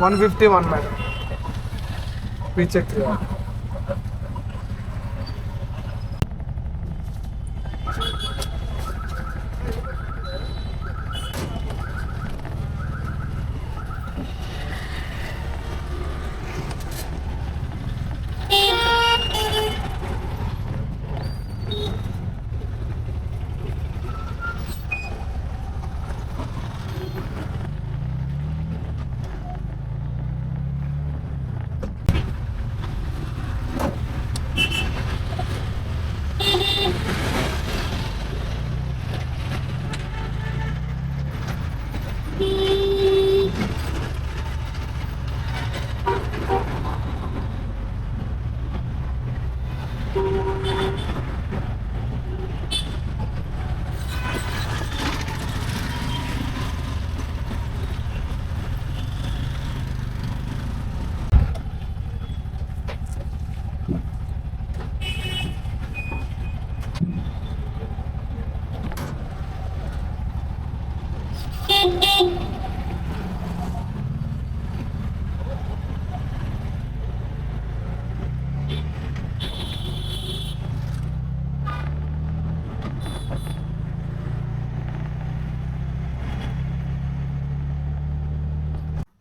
151 madam पीछे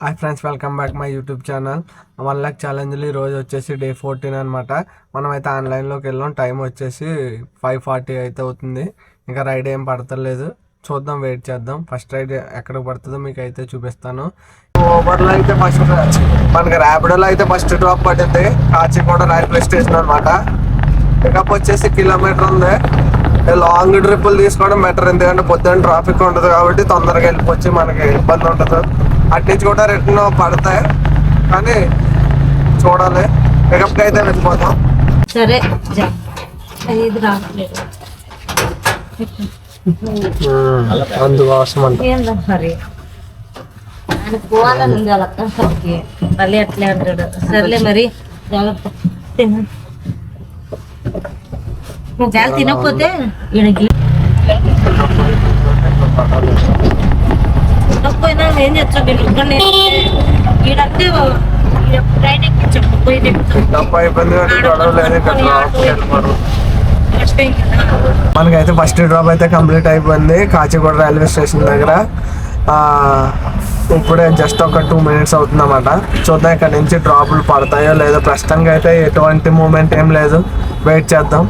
hi friends, welcome back my YouTube channel. 1 lakh ఛాలెంజ్లు ఈరోజు వచ్చేసి డే 14 అనమాట. మనమైతే ఆన్లైన్లోకి వెళ్ళాం. టైం వచ్చేసి 5:40 అయితే అవుతుంది. ఇంకా రైడ్ ఏం పడతలేదు, చూద్దాం, వెయిట్ చేద్దాం. ఫస్ట్ రైడ్ ఎక్కడికి పడుతుందో మీకు అయితే చూపిస్తాను. ఓవర్లో అయితే ఫస్ట్ మనకి ర్యాపిడోలో అయితే ఫస్ట్ డ్రాప్ పడింది కాచిగూడ రైల్వే స్టేషన్ అనమాట. పికప్ వచ్చేసి కిలోమీటర్ ఉంది. లాంగ్ ట్రిప్పులు తీసుకోవడం బెటర్, ఎందుకంటే పొద్దున్న ట్రాఫిక్ ఉంటుంది కాబట్టి తొందరగా వెళ్ళిపోవచ్చు, మనకి ఇబ్బంది ఉంటుంది. అటు నుంచి కూడా రిటర్న్ పడతాయి, కానీ చూడాలి. పికప్కి అయితే వెళ్ళిపోతాం. సరే అందుకోసం అంటే ఆయన పోవాలని ఉంది వాళ్ళ అక్కడికి, మళ్ళీ అట్లే అంటాడు. సర్లే మరి జాగ్రత్త, జాగ్రత్త తినకపోతే వీడికి తినకపోయినా ఏం చేస్తాం. వీడంటే ట్రైన్ ఎక్కించాం, మనకైతే ఫస్ట్ డ్రాప్ అయితే కంప్లీట్ అయిపోయింది కాచిగూడ రైల్వే స్టేషన్ దగ్గర. ఇప్పుడే జస్ట్ ఒక 2 minutes అవుతుంది అన్నమాట. చూద్దాం ఇక్కడ నుంచి డ్రాపులు పడతాయో లేదో. ప్రస్తుతానికి అయితే ఎటువంటి మూమెంట్ ఏం లేదు, వెయిట్ చేద్దాం.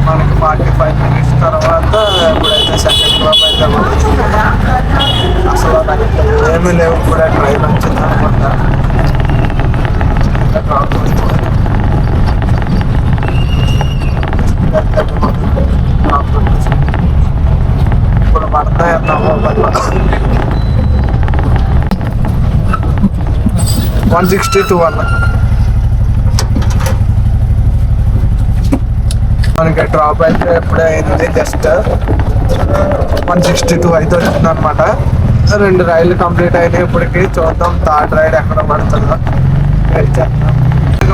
మనకి 45 minutes తర్వాత ఇప్పుడైతే సెకండ్ డ్రాప్ అయితే అసలు నాకు ఏమీ లేవు. ఇప్పుడే ట్రైన్ వచ్చింది అనుకుంటా. ఇప్పుడు పడతాయన్నాము 162 అన్న. మనకి డ్రాప్ అయితే ఎప్పుడే అయింది, జస్ట్ 162 అయితే వచ్చింది అనమాట. 2 రైళ్ళు కంప్లీట్ అయినాయి ఇప్పటికి. చూద్దాం థర్డ్ రైడ్ ఎక్కడ పడుతుందో.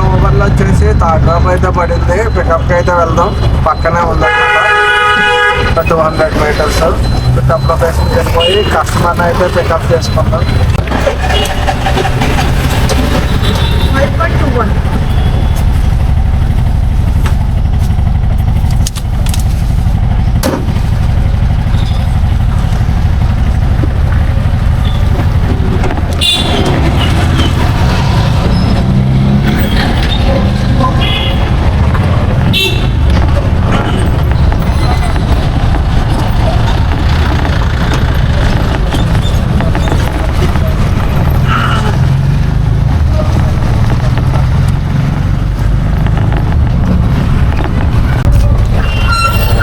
ఓవర్లో వచ్చేసి థర్డ్ డ్రాప్ అయితే పడింది. పికప్కి అయితే వెళ్దాం, పక్కనే ఉందన్నమాట. 200 meters పికప్ లొకేషన్కి వెళ్ళిపోయి కస్టమర్ని అయితే పికప్ చేసుకుందాం.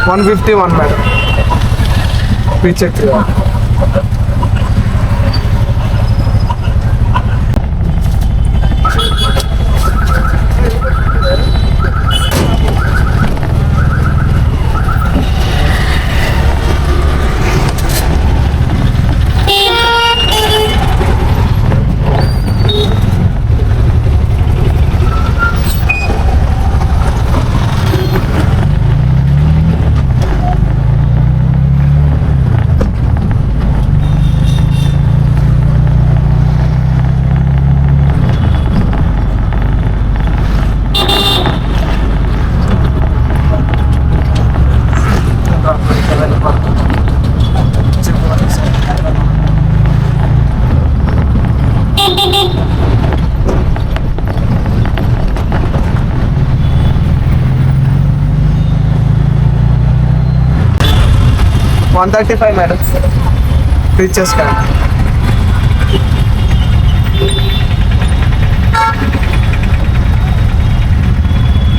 वन 151 मैडम पीछे 135 మేడం. రీచెస్ కానీ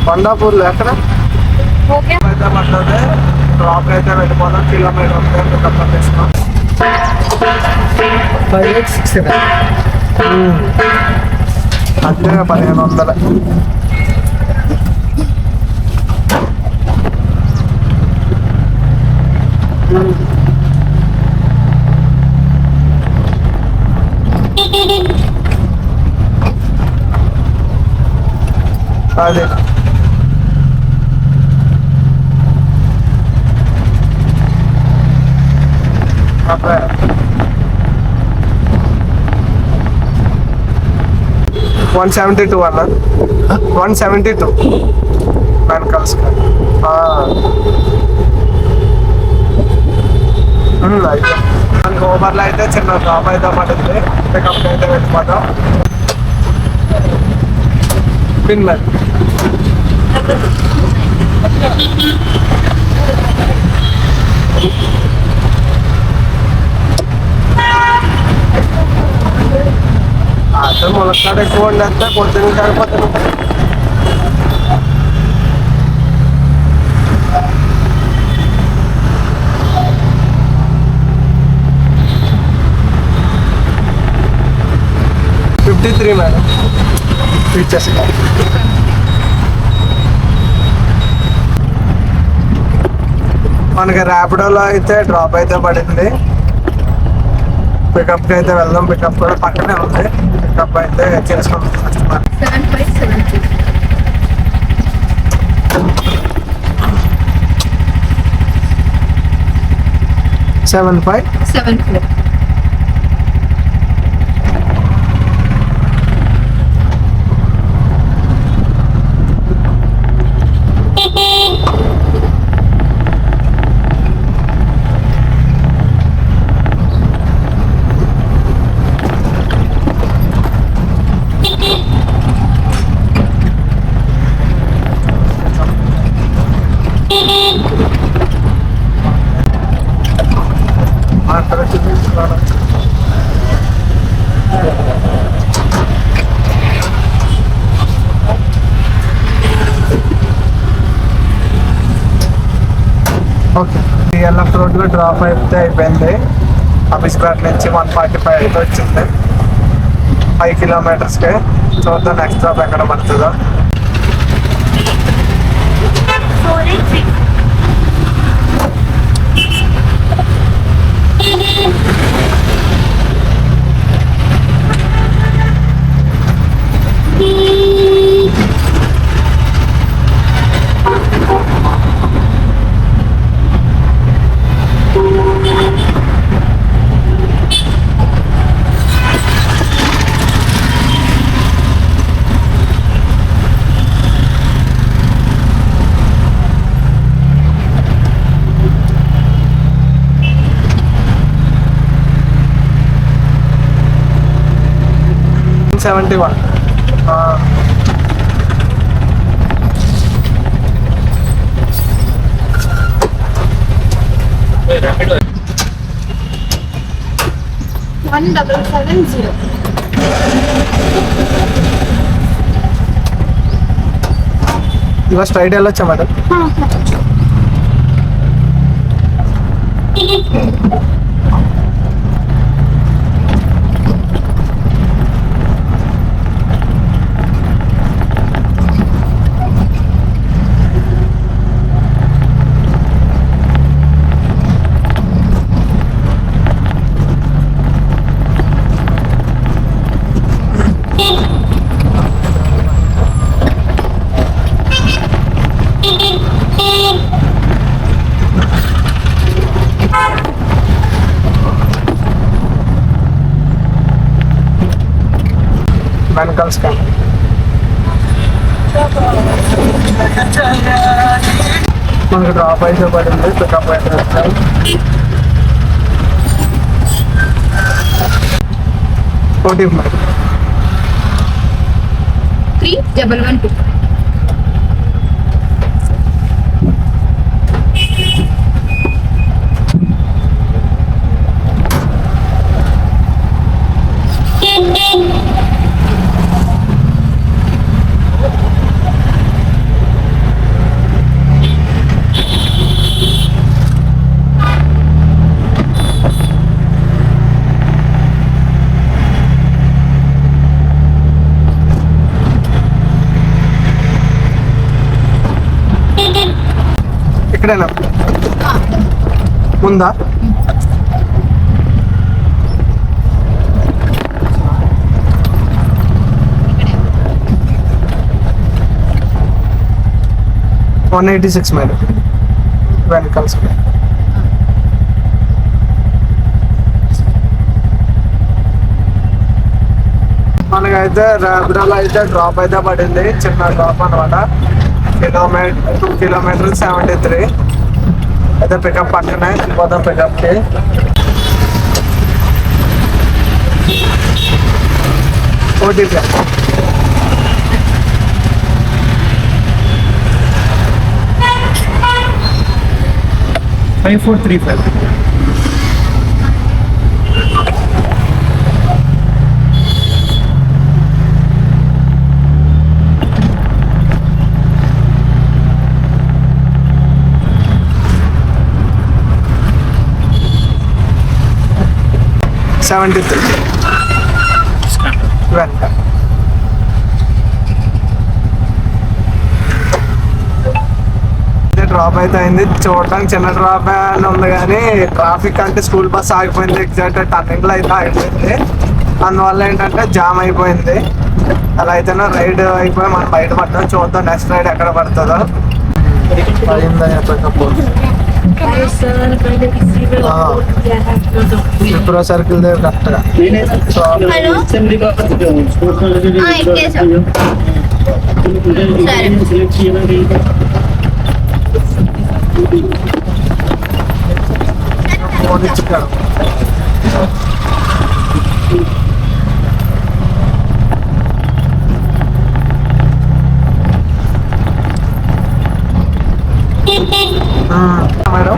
కొండాపూర్లో ఎక్కడ ఓకే అయితే పడుతుంది. డ్రాప్ అయితే వెళ్ళిపోతాం. కిలోమీటర్ ఉంటుంది తప్ప తీసుకో 5867 అంతే 1500. అదే అదే 172 అన్న. 172 నన్ను కలుసుకో. అయితే మనకి ఓవర్లో అయితే చిన్న డ్రాప్ అయితే పడుతుంది. పికప్ అయితే వెళ్ళిపోతాం. పిన్ మరి అదే ములక్కాడ ఎక్కువ వండేస్తే పొద్దున్న కాకపోతే $53 మేడం. ఫీచర్స్ మనకి ర్యాపిడోలో అయితే డ్రాప్ అయితే పడింది. పికప్కి అయితే వెళ్దాం. పికప్ కూడా పక్కనే ఉంది. పికప్ అయితే చేసుకుందాం కస్టమర్. 7574. ఓకే డిఎల్ఎఫ్ రోడ్లో డ్రాప్ అయితే అయిపోయింది. అబిస్పేట్ నుంచి 145 అయితే వచ్చింది 5 కిలోమీటర్స్కి. చూద్దాం నెక్స్ట్ డ్రాప్ ఎక్కడ పడుతుందో. $71. $1770. ఇలా స్ట్రైట్ వెళ్ళొచ్చా మేడం? వెనకాల మనకు డ్రాప్ అయితే పడింది. పికప్ అయితే వచ్చాయి. ఓటీపీ 3112. ఇక్కడేనా ముందా? $186 మేడం వెనకాల సైడ్. మనకైతే ర్యాపిడోలో అయితే డ్రాప్ అయితే పడింది, చిన్న డ్రాప్ అనమాట. 2 కిలోమీటర్ 73 అయితే పికప్ పక్కనే వెళ్ళిపోతాం పికప్కి. ఓటీపీ 5435. వెనక డ్రాప్ అయితే అయింది. చూడడానికి చిన్న డ్రాప్ అని ఉంది కానీ ట్రాఫిక్ అంటే స్కూల్ బస్ ఆగిపోయింది. ఎగ్జాక్ట్ టర్నింగ్ లో అయితే ఆగిపోయింది. అందువల్ల ఏంటంటే జామ్ అయిపోయింది. అలా అయితేనే రైడ్ అయిపోయి మనం బయట పడతాం. చూద్దాం నెక్స్ట్ రైడ్ ఎక్కడ పడుతుందో. విప్రో సర్కిల్ దగ్గర కరెక్ట్గా ఫోన్ ఇచ్చాడు. Madam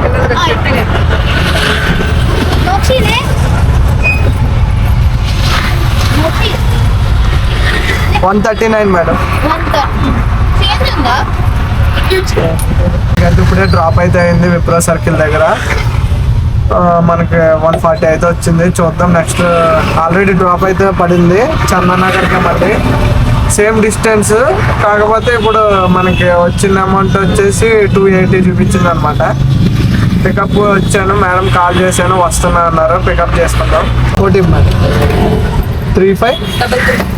139 madam. ఇప్పుడే డ్రాప్ అయితే అయింది విప్రో సర్కిల్ దగ్గర. మనకి 140 అయితే వచ్చింది. చూద్దాం నెక్స్ట్. ఆల్రెడీ డ్రాప్ అయితే పడింది చందనగర్కి. మళ్ళీ సేమ్ డిస్టెన్స్, కాకపోతే ఇప్పుడు మనకి వచ్చిన అమౌంట్ వచ్చేసి 280 చూపించింది అనమాట. పికప్ వచ్చాను, మేడం కాల్ చేశాను, వస్తున్నా అన్నారు. పికప్ చేసుకుందాం. OTP madam 3533.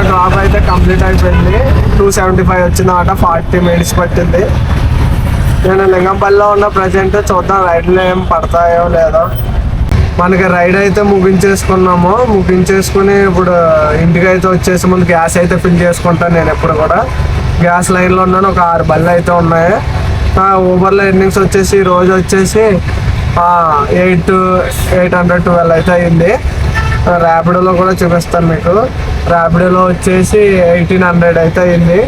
డ్రాప్ అయితే కంప్లీట్ అయిపోయింది. 275 వచ్చిందన్నమాట. 40 మినిట్స్ పట్టింది. నేను లింగంపల్లిలో ఉన్న ప్రజెంట్. చూద్దాం రైడ్లు ఏం పడతాయో లేదో. మనకి రైడ్ అయితే ముగించేసుకున్నాము. ముగించేసుకుని ఇప్పుడు ఇంటికి అయితే వచ్చేసి ముందు గ్యాస్ అయితే ఫిల్ చేసుకుంటాను. నేను ఎప్పుడు కూడా గ్యాస్ లైన్లో ఉన్నాను. ఒక 6 బళ్ళు అయితే ఉన్నాయి. ఊబర్లో ఎర్నింగ్స్ వచ్చేసి రోజు వచ్చేసి 812 అయితే అయింది. ర్యాపిడోలో కూడా చూపిస్తాను మీకు. ర్యాపిడోలో వచ్చేసి 1800 అయితే అయింది.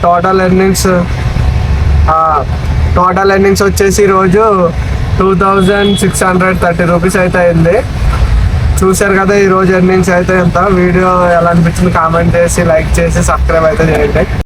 టోటల్ ఎర్నింగ్స్ వచ్చేసి ఈరోజు 2630 రూపీస్ అయితే అయింది. చూశారు కదా ఈరోజు ఎర్నింగ్స్ అయితే ఎంత. వీడియో ఎలా అనిపించింది కామెంట్ చేసి, లైక్ చేసి, సబ్స్క్రైబ్ అయితే చేయండి.